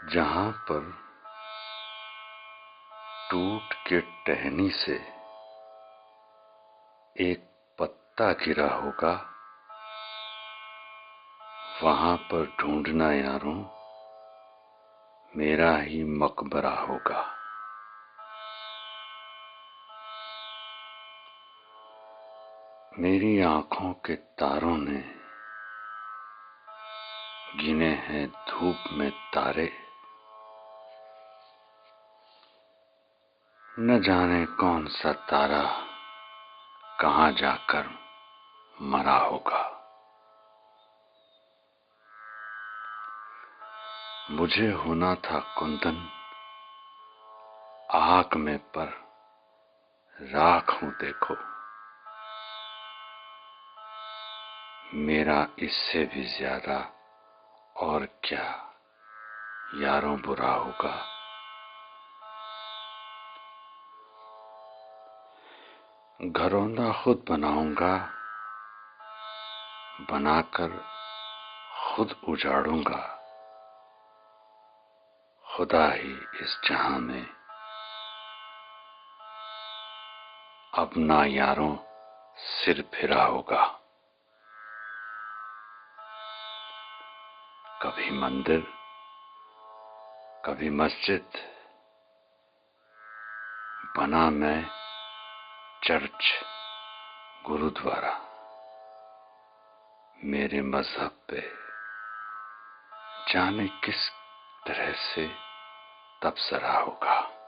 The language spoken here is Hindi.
जहां पर टूट के टहनी से एक पत्ता गिरा होगा, वहां पर ढूंढना यारों मेरा ही मकबरा होगा। मेरी आंखों के तारों ने गिने हैं धूप में तारे, न जाने कौन सा तारा कहां जाकर मरा होगा। मुझे होना था कुंदन आग में, पर राख हूं देखो। मेरा इससे भी ज्यादा और क्या यारों बुरा होगा। घरौंदा खुद बनाऊंगा, बनाकर खुद उजाड़ूंगा। खुदा ही इस जहां में अपना यारों सिर फिरा होगा। कभी मंदिर, कभी मस्जिद, बना मैं चर्च गुरुद्वारा। मेरे मजहब पे जाने किस तरह से तबसरा होगा।